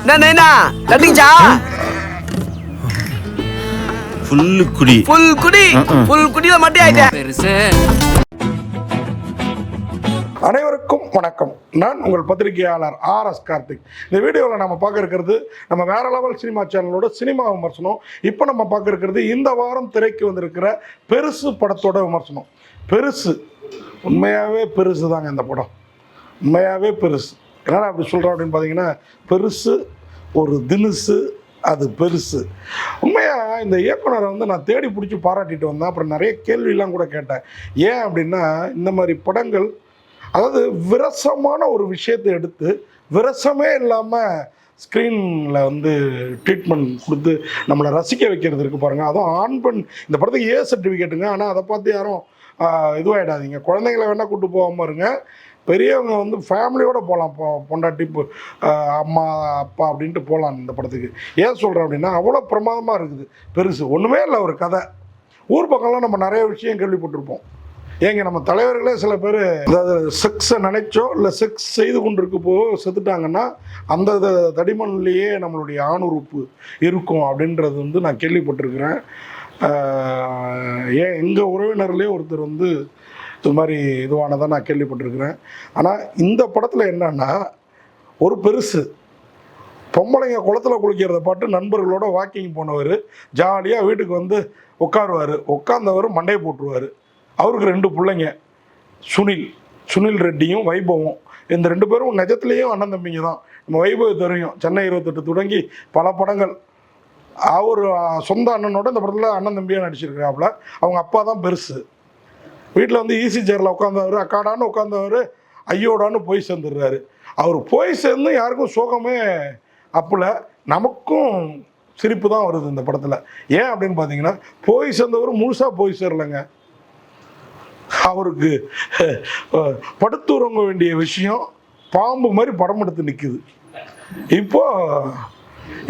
என்ன தட்டிச்சா ஃபுல் குடி ஃபுல் குடியில மட்டும் ஆயிட்டேன் பெருசு. அனைவருக்கும் வணக்கம். நான் உங்கள் பத்திரிகையாளர் ஆர்.எஸ். கார்த்திக். இந்த வீடியோவில் நம்ம பார்க்க இருக்கிறது நம்ம வேற லெவல் சினிமா சேனலோட சினிமா விமர்சனம். இப்போ நம்ம பார்க்க இருக்கிறது இந்த வாரம் திரைக்கு வந்திருக்கிற பெருசு படத்தோட விமர்சனம். பெருசு உண்மையாகவே பெருசு தாங்க இந்த படம், உண்மையாகவே பெருசு. என்னடா அப்படி சொல்கிறோம் அப்படின்னு பார்த்தீங்கன்னா, பெருசு ஒரு தினுசு, அது பெருசு. உண்மையாக இந்த இயக்குனரை நான் தேடி பிடிச்சி பாராட்டிட்டு வந்தேன். அப்புறம் நிறைய கேள்வியெல்லாம் கூட கேட்டேன். ஏன் அப்படின்னா, இந்த மாதிரி படங்கள், அதாவது விரசமான ஒரு விஷயத்தை எடுத்து விரசமே இல்லாமல் ஸ்க்ரீனில் ட்ரீட்மெண்ட் கொடுத்து நம்மளை ரசிக்க வைக்கிறது இருக்குது பாருங்கள். அதுவும் ஆண் பெண் இந்த படத்துக்கு சர்டிஃபிகேட்டுங்க. ஆனால் அதை பார்த்து யாரும் இதுவாகிடாதீங்க. குழந்தைங்களை வேணால் கூப்பிட்டு போகாமல் இருங்க. பெரியவங்க ஃபேமிலியோடு போகலாம். பொண்டாட்டி அம்மா அப்பா அப்படின்ட்டு போகலாம் இந்த படத்துக்கு. ஏன் சொல்கிறேன் அப்படின்னா, அவ்வளோ பிரமாதமாக இருக்குது பெருசு. ஒன்றுமே இல்லை, ஒரு கதை. ஊர் பக்கம்லாம் நம்ம நிறைய விஷயம் கேள்விப்பட்டிருப்போம். ஏங்க நம்ம தலைவர்களே சில பேர் அதாவது செக்ஸை நினைச்சோ இல்லை செக்ஸ் செய்து கொண்டிருக்கப்போ செத்துட்டாங்கன்னா அந்த தடிமண்லேயே நம்மளுடைய ஆணுறுப்பு இருக்கும் அப்படின்றது நான் கேள்விப்பட்டிருக்கிறேன். ஏன் எங்கள் உறவினர்லேயே ஒருத்தர் இது மாதிரி இதுவானதை நான் கேள்விப்பட்டிருக்கிறேன். ஆனால் இந்த படத்தில் என்னன்னா, ஒரு பெருசு பொம்பளைங்க குளத்தில் குளிக்கிறத பார்த்து நண்பர்களோட வாக்கிங் போனவர் ஜாலியாக வீட்டுக்கு உட்காருவார். உட்காந்தவர் மண்டையை போட்டுருவார். அவருக்கு 2 பிள்ளைங்க, சுனில் ரெட்டியும் வைபவும். இந்த 2 பேரும் நிஜத்துலேயும் அண்ணன் தம்பிங்க தான். நம்ம வைபவ தெரியும், சென்னை 28 தொடங்கி பல படங்கள். அவர் சொந்த அண்ணனோட இந்த படத்தில் அண்ணன் தம்பியாக நடிச்சிருக்கிறாப்புல. அவங்க அப்பா தான் பெருசு. வீட்டில் ஈஸி சேரில் உட்காந்தவர், அக்காடான்னு உட்காந்தவர் ஐயோடான்னு போய் சேர்ந்துடுறாரு. அவர் போய் சேர்ந்து யாருக்கும் சோகமே அப்பல, நமக்கும் சிரிப்பு தான் வருது இந்த படத்தில். ஏன் அப்படின்னு பார்த்தீங்கன்னா, போய் சேர்ந்தவர் முழுசாக போய் சேரலைங்க. அவருக்கு படுத்துறங்க வேண்டிய விஷயம் பாம்பு மாதிரி படம் எடுத்து நிற்குது. இப்போ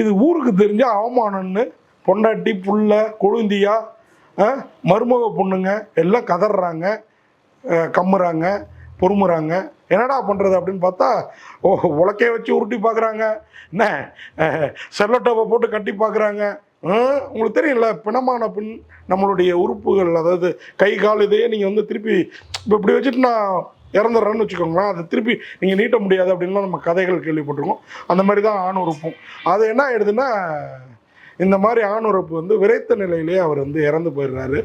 இது ஊருக்கு தெரிஞ்ச அவமானம்னு பொண்டாட்டி புள்ள கொழுந்தியா மருமக பொண்ணுங்க எல்லாம் கதறாங்க, கம்முறாங்க, பொறுமுறாங்க. என்னடா பண்ணுறது அப்படின்னு பார்த்தா, உலக்கையை வச்சு உருட்டி பார்க்குறாங்க, என்ன செல்லட்டோவை போட்டு கட்டி பார்க்குறாங்க. உங்களுக்கு தெரியல, பிணமான பின் நம்மளுடைய உறுப்புகள், அதாவது கை கால் இதையே நீங்கள் திருப்பி இப்போ இப்படி வச்சுட்டு நான் இறந்துடுறேன்னு வச்சுக்கோங்களேன், அதை திருப்பி நீங்கள் நீட்ட முடியாது அப்படின்லாம் நம்ம கதைகள் கேள்விப்பட்டிருக்கோம். அந்த மாதிரி தான் ஆண் உறுப்பும். அது என்ன ஆயிடுதுன்னா, இந்த மாதிரி ஆண் உறுப்பு விரைத்த நிலையிலேயே அவர் இறந்து போயிடுறாரு.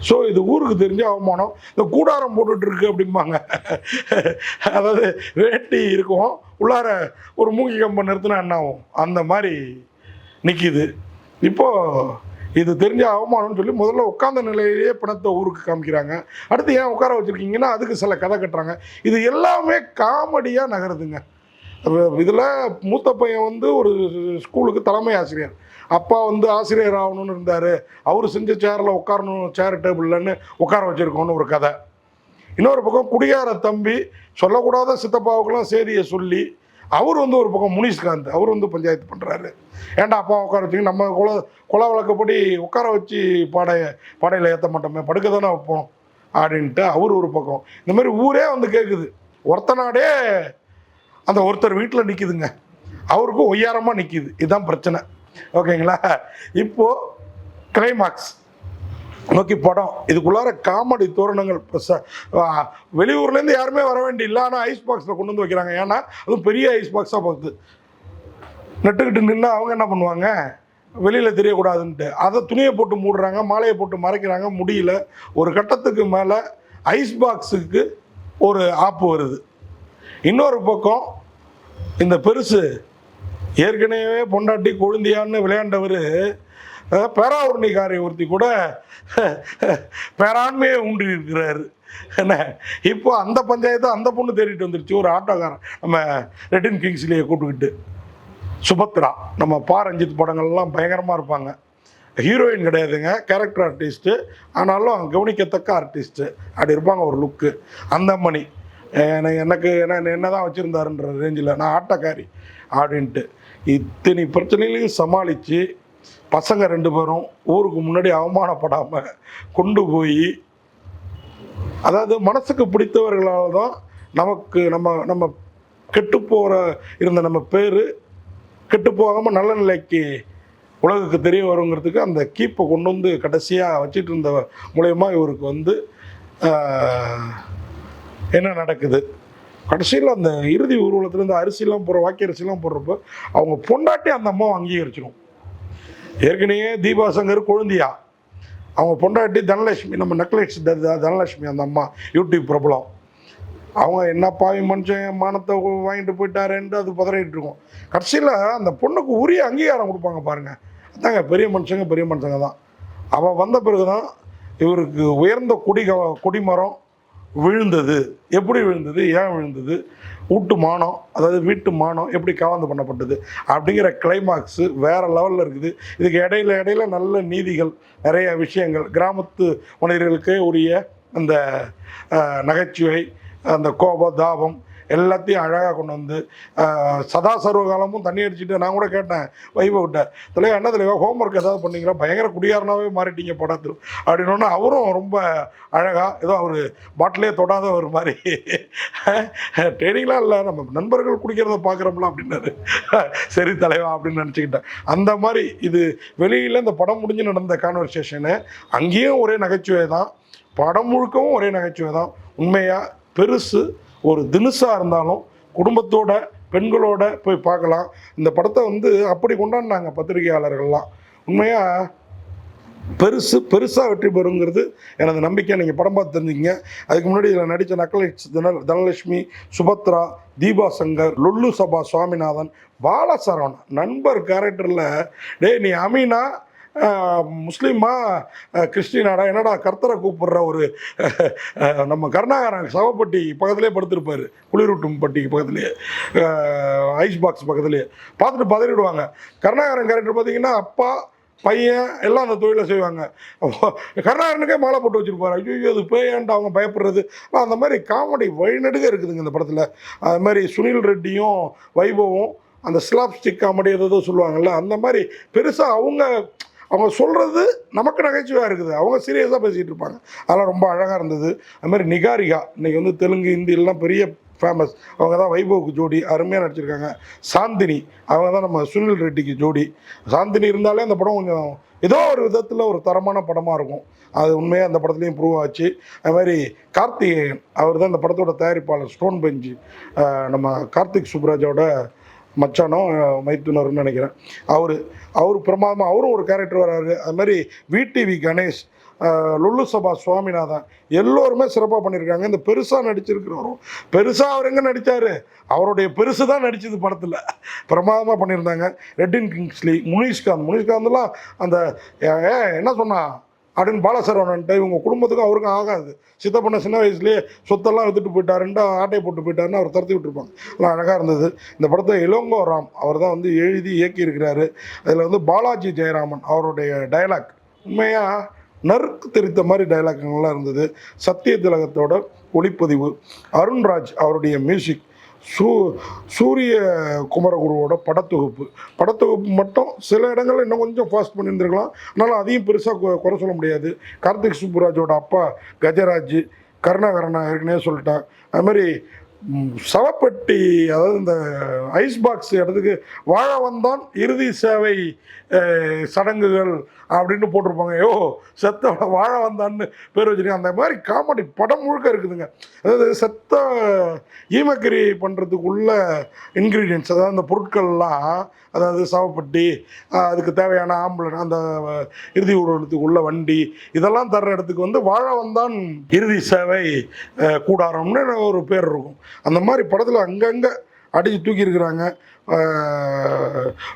ஸோ இது ஊருக்கு தெரிஞ்ச அவமானம். இந்த கூடாரம் போட்டுட்ருக்கு அப்படிம்பாங்க. அதாவது வேட்டி இருக்கும், உள்ளார ஒரு மூங்கி கம்பை நிறுத்தினா என்ன ஆகும், அந்த மாதிரி நிற்கிது. இப்போது இது தெரிஞ்ச அவமானம்னு சொல்லி முதல்ல உட்காந்த நிலையிலேயே பணத்தை ஊருக்கு காமிக்கிறாங்க. அடுத்து ஏன் உட்கார வச்சுருக்கீங்கன்னா அதுக்கு சில கதை கட்டுறாங்க. இது எல்லாமே காமெடியாக நகருதுங்க. இதில் மூத்த பையன் ஒரு ஸ்கூலுக்கு தலைமை ஆசிரியர். அப்பா ஆசிரியர் ஆகணும்னு இருந்தார். அவர் செஞ்ச சேரில் உட்காரணும், சேர் டேபிள்லன்னு உட்கார வச்சுருக்கோன்னு ஒரு கதை. இன்னொரு பக்கம் குடியார தம்பி சொல்லக்கூடாத சித்தப்பாவுக்கெல்லாம் செய்தியை சொல்லி அவர் ஒரு பக்கம் முனிஷ்காந்த் அவர் பஞ்சாயத்து பண்ணுறாரு. ஏன்டா அப்பா உட்கார வச்சிங்க, நம்ம குல வழக்கப்படி உட்கார வச்சு பாடையில் ஏற்ற மாட்டோமே, படுக்க தானே வைப்போம் அப்படின்ட்டு அவர் ஒரு பக்கம். இந்த மாதிரி ஊரே கேட்குது. ஒருத்தனாடே அந்த ஒருத்தர் வீட்டில் நிற்கிதுங்க, அவருக்கும் ஒய்யாரமாக நிற்கிது. இதுதான் பிரச்சனை. ஓகேங்களா? இப்போது கிளைமாக்ஸ் நோக்கி படம். இதுக்குள்ளார காமெடி தோரணங்கள் வெளியூர்லேருந்து யாருமே வர வேண்டிய, ஆனால் ஐஸ் பாக்ஸில் கொண்டு வைக்கிறாங்க. ஏன்னா அதுவும் பெரிய ஐஸ் பாக்ஸாக பார்த்து நட்டுக்கிட்டு நின்று அவங்க என்ன பண்ணுவாங்க, வெளியில் தெரியக்கூடாதுன்ட்டு அதை துணியை போட்டு மூடுறாங்க, மாலையை போட்டு மறைக்கிறாங்க. முடியல. ஒரு கட்டத்துக்கு மேலே ஐஸ் பாக்ஸுக்கு ஒரு ஆப்பு வருது. இன்னொரு பக்கம் இந்த பெருசு ஏற்கனவே பொண்டாட்டி கொழுந்தியான்னு விளையாண்டவர் பேராவூர்ணிக்காரை ஒருத்தி கூட பேராண்மையை ஊன்றி இருக்கிறாரு. என்ன இப்போ அந்த பஞ்சாயத்தை அந்த பொண்ணு தேடிட்டு வந்துருச்சு. ஒரு ஆட்டோக்காரன் நம்ம ரெட்டின் கிங்ஸ்லேயே கூப்பிட்டுக்கிட்டு, சுபத்ரா, நம்ம ரஞ்சித் படங்கள்லாம் பயங்கரமாக இருப்பாங்க. ஹீரோயின் கிடையாதுங்க, கேரக்டர் ஆர்டிஸ்ட்டு. ஆனாலும் கவனிக்கத்தக்க ஆர்டிஸ்ட்டு அப்படி இருப்பாங்க. ஒரு லுக்கு அந்த மணி எனக்கு என்ன தான் வச்சுருந்தாருன்ற ரேஞ்சில் நான் ஆட்டக்காரி அப்படின்ட்டு இத்தனை பிரச்சனைகளையும் சமாளித்து பசங்க 2 பேரும் ஊருக்கு முன்னாடி அவமானப்படாமல் கொண்டு போய், அதாவது மனசுக்கு பிடித்தவர்களால் தான் நமக்கு நம்ம கெட்டு போகிற இருந்த நம்ம பேர் கெட்டு போகாமல் நல்ல நிலைக்கு உலகுக்கு தெரிய வருங்கிறதுக்கு அந்த கீப்பை கொண்டு வந்து கடைசியாக வச்சிட்டு இருந்த மூலயமா இவருக்கு வந்து என்ன நடக்குது, கடைசியில் அந்த இறுதி ஊர்வலத்துலேருந்து அரிசிலாம் போடுற வாக்கி அரிசிலாம் போடுறப்போ அவங்க பொண்டாட்டி அந்த அம்மாவை அங்கீகரிச்சிடும். ஏற்கனவே தீபாசங்கர் கொழுந்தியா, அவங்க பொண்டாட்டி தனலட்சுமி, நம்ம நக்லெட்ஸ் தனலட்சுமி, அந்த அம்மா யூடியூப் பிரபலம். அவங்க என்ன பாவி மனுஷன் மானத்தை வாங்கிட்டு போயிட்டாருன்ட்டு அது பதறிட்டு இருக்கும். கடைசியில் அந்த பொண்ணுக்கு உரிய அங்கீகாரம் கொடுப்பாங்க பாருங்கள். அதாங்க பெரிய மனுஷங்க தான். அவள் வந்த பிறகு தான் இவருக்கு உயர்ந்த கொடிமரம் விழுந்தது. எப்படி விழுந்தது, ஏன் விழுந்தது, வீட்டு மானம், அதாவது வீட்டு மானம் எப்படி கவர்ந்து பண்ணப்பட்டது அப்படிங்கிற கிளைமாக்ஸு வேறு லெவலில் இருக்குது. இதுக்கு இடையில நல்ல நீதிகள், நிறைய விஷயங்கள், கிராமத்து மனிதர்களுக்கே உரிய அந்த நகைச்சுவை, அந்த கோபம் தாபம் எல்லாத்தையும் அழகாக கொண்டு வந்து சதா சர்வகாலமும் தண்ணி அடிச்சுட்டு நான் கூட கேட்டேன் வைபவிட்ட, தலைவா என்ன தலைவா ஹோம்ஒர்க் ஏதாவது பண்ணிங்களா, பயங்கர குடியாரனாவே மாறிட்டீங்க படத்தில் அப்படின்னோன்னா அவரும் ரொம்ப அழகாக ஏதோ அவர் பாட்டிலே தொடாத ஒரு மாதிரி ட்ரைனிங்லாம் இல்லை, நம்ம நண்பர்கள் குடிக்கிறத பார்க்குறோம்ல அப்படின்னாரு. சரி தலைவா அப்படின்னு நினச்சிக்கிட்டேன். அந்த மாதிரி இது வெளியில் இந்த படம் முடிஞ்சு நடந்த கான்வர்சேஷனு அங்கேயும் ஒரே நகைச்சுவை தான், படம் முழுக்கவும் ஒரே நகைச்சுவை தான். உண்மையாக பெருசு ஒரு தினுசாக இருந்தாலும் குடும்பத்தோட பெண்களோட போய் பார்க்கலாம். இந்த படத்தை வந்து அப்படி கொண்டாடினாங்க பத்திரிகையாளர்கள்லாம். உண்மையாக பெருசாக வெற்றி பெறுங்கிறது எனது நம்பிக்கை. நீங்கள் படம் பார்த்து தெரிஞ்சுக்கிங்க. அதுக்கு முன்னாடி இதில் நடித்த நக்லெட்ஸ் தனலட்சுமி, சுபத்ரா, தீபாசங்கர், லொல்லு சபா சுவாமிநாதன், பாலசரவணன் நண்பர் கேரக்டரில் டே நீ அமீனா முஸ்லீமா கிறிஸ்டினாடா என்னடா கர்த்தரை கூப்பிடுற ஒரு நம்ம கருணாகரன் சவப்பட்டி பக்கத்துலேயே படுத்திருப்பார், குளிரூட்டும் பட்டிக்கு பக்கத்துலேயே, ஐஸ் பாக்ஸ் பக்கத்துலேயே பார்த்துட்டு பதறிடுவாங்க. கருணாகரன் கேரக்டர் பார்த்தீங்கன்னா அப்பா பையன் எல்லாம் அந்த தொழிலை செய்வாங்க. கருணாகரனுக்கே மாலை போட்டு வச்சுருப்பாரு. ஐயோ அது பேயான்ட்டு அவங்க பயப்படுறது. அந்த மாதிரி காமெடி வழிநடுக இருக்குதுங்க இந்த படத்தில். அது மாதிரி சுனில் ரெட்டியும் வைபவும் அந்த ஸ்லாப் ஸ்டிக் காமெடி ஏதோ சொல்லுவாங்கள்ல, அந்த மாதிரி பெருசாக அவங்க சொல்கிறது நமக்கு நகைச்சுவையாக இருக்குது. அவங்க சீரியஸாக பேசிகிட்டு இருப்பாங்க. அதெல்லாம் ரொம்ப அழகாக இருந்தது. அதுமாதிரி நிகாரிகா இன்றைக்கி வந்து தெலுங்கு ஹிந்திலாம் பெரிய ஃபேமஸ். அவங்க தான் வைபவுக்கு ஜோடி, அருமையாக நடிச்சிருக்காங்க. சாந்தினி அவங்க தான் நம்ம சுனில் ரெட்டிக்கு ஜோடி. சாந்தினி இருந்தாலே அந்த படம் கொஞ்சம் ஏதோ ஒரு விதத்தில் ஒரு தரமான படமாக இருக்கும். அது உண்மையாக அந்த படத்துலேயும் ப்ரூவ் ஆச்சு. அது மாதிரி கார்த்திகேயன் அவர் தான் இந்த படத்தோட தயாரிப்பாளர். ஸ்டோன் பெஞ்சு நம்ம கார்த்திக் சுப்ராஜோட மச்சானோ மைத்துனர்னு நினைக்கிறேன். அவர் பிரமாதமாக அவரும் ஒரு கேரக்டர் வராரு. அது மாதிரி விடிவி கணேஷ், லொல்லு சபா சுவாமிநாதன் எல்லோருமே சிறப்பாக பண்ணியிருக்காங்க. இந்த பெருசாக நடிச்சிருக்கிறவரும் பெருசாக அவர் எங்கே நடித்தார், அவருடைய பெருசு தான் நடித்தது படத்தில் பிரமாதமாக பண்ணியிருந்தாங்க. ரெட்டின் கிங்ஸ்லி, முனிஷ்காந்த்லாம் அந்த என்ன சொன்னா அப்படின்னு பாலசரவணன்ட்டு இவங்க குடும்பத்துக்கும் அவருக்கும் ஆகாது. சித்தப்பண்ண சின்ன வயசுலேயே சொத்தெல்லாம் வித்துட்டு போயிட்டாருன்ட்டு ஆட்டையை போட்டு போயிட்டாருன்னு அவர் துரத்தி விட்டுருப்பாங்க. அதெல்லாம் அழகாக இருந்தது. இந்த படத்தை இளங்கோ ராம் அவர் தான் வந்து எழுதி இயக்கியிருக்கிறாரு. அதில் வந்து பாலாஜி ஜெயராமன் அவருடைய டைலாக் உண்மையாக நறுக்கு தெரித்த மாதிரி டைலாக்குங்கள்லாம் இருந்தது. சத்திய திலகத்தோட ஒளிப்பதிவு, அருண்ராஜ் அவருடைய மியூசிக், சூரிய குமரகுருவோட படத்தொகுப்பு மட்டும் சில இடங்களில் இன்னும் கொஞ்சம் ஃபாஸ்ட் பண்ணியிருந்துருக்கலாம். அதனால் அதையும் பெருசாக குறை சொல்ல முடியாது. கார்த்திக் சுப்புராஜோட அப்பா கஜராஜ், கருணாகரன் ஏற்கனவே சொல்லிட்டேன். அது மாதிரி சவப்பெட்டி, அதாவது இந்த ஐஸ் பாக்ஸ் இடத்துக்கு வாழ வந்தான் இறுதி சேவை சடங்குகள் அப்படின்னு போட்டிருப்பாங்க. செத்த வாழ வந்தான்னு பேர் வச்சுருக்கேன். அந்த மாதிரி காமெடி படம் முழுக்க இருக்குதுங்க. அதாவது செத்த ஈமக்கறி பண்ணுறதுக்குள்ள இன்க்ரீடியன்ட்ஸ், அதாவது அந்த பொருட்கள்லாம், அதாவது சவப்பட்டி, அதுக்கு தேவையான ஆம்புலன்ஸ், அந்த இறுதி ஊர்வலத்துக்கு உள்ள வண்டி, இதெல்லாம் தர்ற இடத்துக்கு வந்து வாழ வந்தான் இறுதி சேவை கூடாரம்னு ஒரு பேர் இருக்கும். அந்த மாதிரி படத்தில் அங்கங்கே அடித்து தூக்கியிருக்கிறாங்க.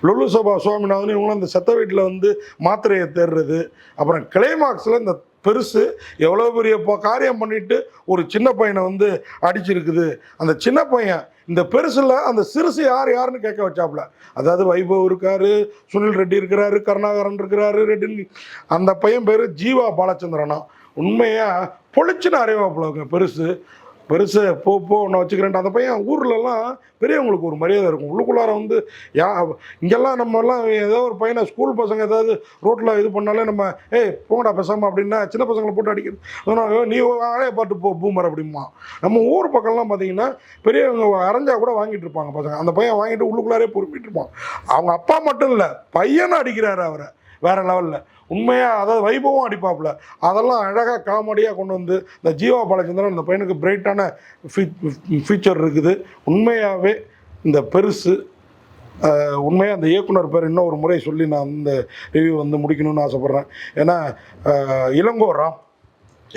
லொல்லு சபா சுவாமிநாதன் இவங்களும் அந்த செத்த வீட்டில் வந்து மாத்திரையை தேடுறது, அப்புறம் கிளைமாக்ஸில் இந்த பெருசு எவ்வளோ பெரிய காரியம் பண்ணிட்டு ஒரு சின்ன பையனை வந்து அடிச்சிருக்குது. அந்த சின்ன பையன் இந்த பெருசில் அந்த சிறுசு யாருன்னு கேட்க வச்சாப்புல. அதாவது வைபவ் இருக்காரு, சுனில் ரெட்டி இருக்கிறாரு, கருணாகரன் இருக்கிறாரு, ரெட்டின் அந்த பையன் பேர் ஜீவா பாலச்சந்திரனா. உண்மையாக பொழிச்சுன்னு அறிவாப்புலங்க பெருசு. பெருசு போ ஒன்று வச்சுக்கிறேன்ட்டு அந்த பையன் ஊர்லலாம் பெரியவங்களுக்கு ஒரு மரியாதை இருக்கும். உள்ளுக்குள்ளார வந்து இங்கெல்லாம் நம்மலாம் ஏதோ ஒரு பையனை ஸ்கூல் பசங்க ஏதாவது ரோட்டில் இது பண்ணாலே நம்ம போங்கடா பேசாமல் அப்படின்னா சின்ன பசங்களை போட்டு அடிக்கிறது, நீ ஆளைய பாட்டு போ பூமர் அப்படிமா. நம்ம ஊர் பக்கம்லாம் பார்த்தீங்கன்னா பெரியவங்க அரைஞ்சா கூட வாங்கிட்டு இருப்பாங்க பசங்க. அந்த பையன் வாங்கிட்டு உள்ளுக்குள்ளாரே பொறுப்பிட்டு இருப்பான். அவங்க அப்பா மட்டும் இல்லை, பையனும் அடிக்கிறாரு அவரை வேற லெவலில். உண்மையாக அதாவது வைபவம் அடிப்பாப்புல. அதெல்லாம் அழகாக காமெடியாக கொண்டு வந்து இந்த ஜீவா பாலச்சந்திரன் அந்த பையனுக்கு பிரைட்டான ஃபியூச்சர் இருக்குது. உண்மையாகவே இந்த பெருசு உண்மையாக அந்த இயக்குனர் பேர் இன்னும் ஒரு முறை சொல்லி நான் இந்த ரிவ்யூ வந்து முடிக்கணும்னு ஆசைப்பட்றேன். ஏன்னா இளங்கோராம்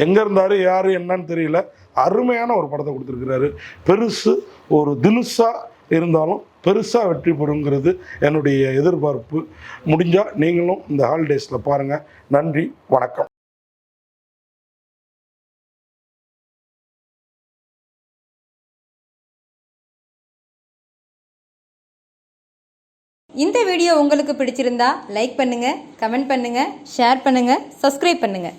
எங்கே இருந்தார் யார் என்னன்னு தெரியல, அருமையான ஒரு படத்தை கொடுத்துருக்கிறாரு. பெருசு ஒரு தினுசாக இருந்தாலும் பெருசாக வெற்றி பெறுங்கிறது என்னுடைய எதிர்பார்ப்பு. முடிஞ்சால் நீங்களும் இந்த ஹாலிடேஸில் பாருங்கள். நன்றி, வணக்கம். இந்த வீடியோ உங்களுக்கு பிடிச்சிருந்தா லைக் பண்ணுங்கள், கமெண்ட் பண்ணுங்கள், ஷேர் பண்ணுங்கள், சப்ஸ்கிரைப் பண்ணுங்கள்.